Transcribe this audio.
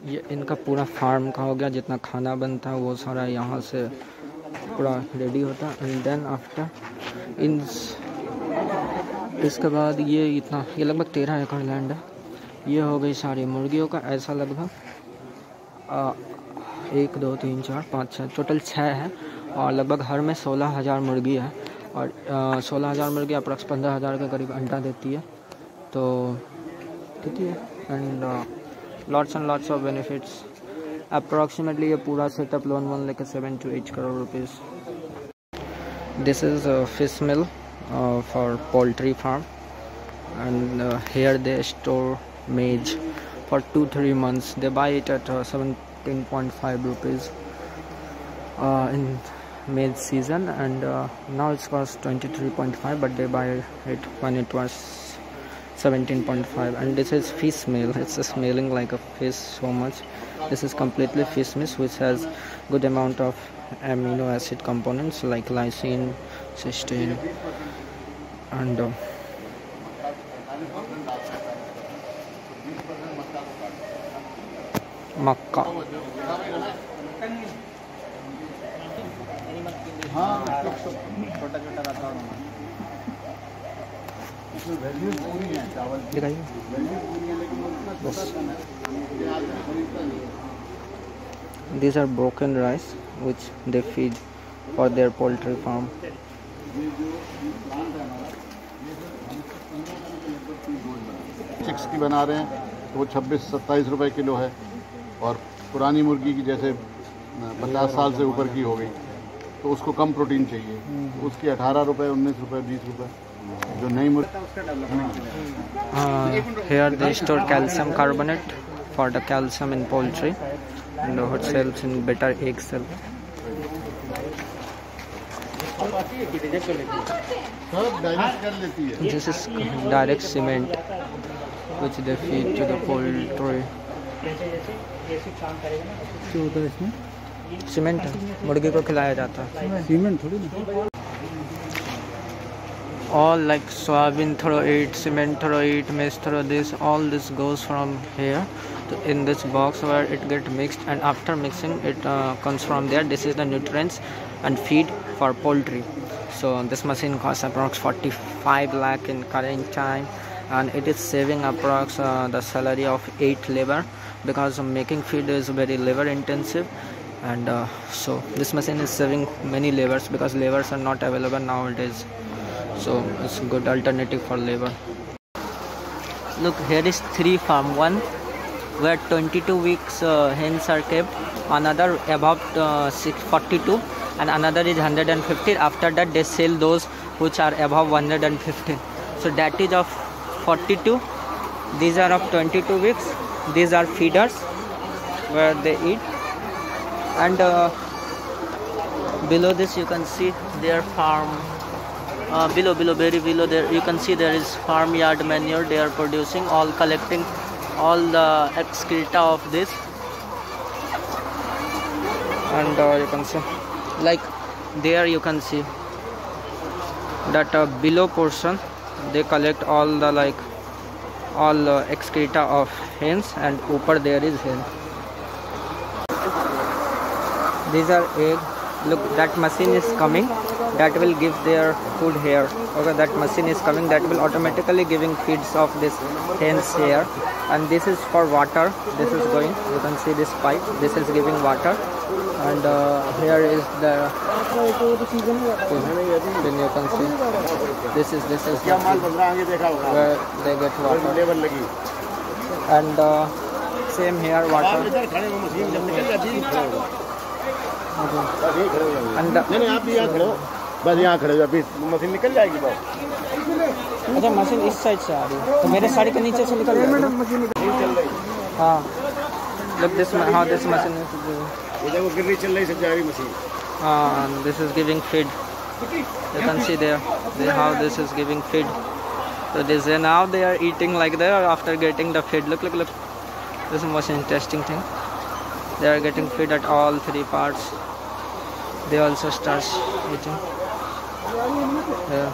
ये इनका पूरा फार्म का हो गया, जितना खाना बनता है वो सारा यहाँ से पूरा रेडी होता है। एंड देन आफ्टर इसके बाद ये लगभग 13 एकड़ लैंड है। ये हो गई सारी मुर्गियों का, ऐसा लगभग 1 2 3 4 5 6 टोटल 6 है। और लगभग हर में 16,000 मुर्गी है। और 16,000 मुर्गी अप्रॉक्स 15,000 के करीब अंडा देती है। तो ठीक है। And lots and lots of benefits. Approximately ये पूरा सेटअप लोन लेके 7 to 8 crore rupees. This is fish mill for poultry farm. And here they store maize for 2-3 months. They buy it at 17.5 rupees in maize season, and now it's cost 23.5, but they buy it when it was 17.5. And this is fish meal. It's smelling like a fish so much. This is completely fish meal, which has good amount of amino acid components like lysine, cysteine, and मक्का। दिखाइए बस। These are broken rice which they feed for their poultry farm. Chicks की बना रहे हैं तो वो 26-27 रुपए kilo है। और पुरानी मुर्गी की जैसे 50 साल से ऊपर की हो गई तो उसको कम प्रोटीन चाहिए, तो उसकी 18 रुपए, 19 रुपए, 20 रुपए जो नई मुर्गी। Here they store calcium carbonate for the calcium in poultry, and it helps in better egg cell. This is direct cement which they feed to the poultry. क्या होता है इसमें? सीमेंट मुर्गी को खिलाया जाता है। सीमेंट थोड़ी ना। All like soybean throw it, cement throw it, maize throw this, all this goes from here to in this box where it get mixed, and after mixing it comes from there. This is the nutrients and feed for poultry. So this machine costs approx 45 lakh in current time, and it is saving approx the salary of 8 labor, because making feed is very labor intensive. And so this machine is saving many labors, because labors are not available nowadays. So it's a good alternative for labor. Look, here is 3 farm. One where 22 weeks hens are kept, another above 42, and another is 150. After that they sell those which are above 115. So that is of 42. These are of 22 weeks. These are feeders where they eat. And below this you can see their farm. Very below there you can see there is farmyard manure they are producing, all collecting all the excreta of this. And you can see like there you can see that below portion they collect all the excreta of hens, and upper there is hen. These are egg. Look, that machine is coming, that will give their food here. Okay, that machine is coming, that will automatically giving feeds of this hens here. And this is for water. This is going, you can see this pipe, this is giving water. And here is the then you can see this is the where they get water. And same here, water. नहीं आप भी यहाँ खड़े हो, बस यहाँ खड़े हो, अभी मशीन निकल जाएगी बस। अच्छा, मशीन इस साइड से आ रही है तो मेरे साड़ी के नीचे से निकल जाएगी। हाँ, look this, how this machine is doing. ये देखो गिरनी चल रही सब जा रही मशीन। हाँ, this is giving feed. You can see there how this is giving feed. So this now they are eating like that after getting the feed. Look. This is most interesting thing. They are getting feed at all 3 parts. They also start eating. Yeah.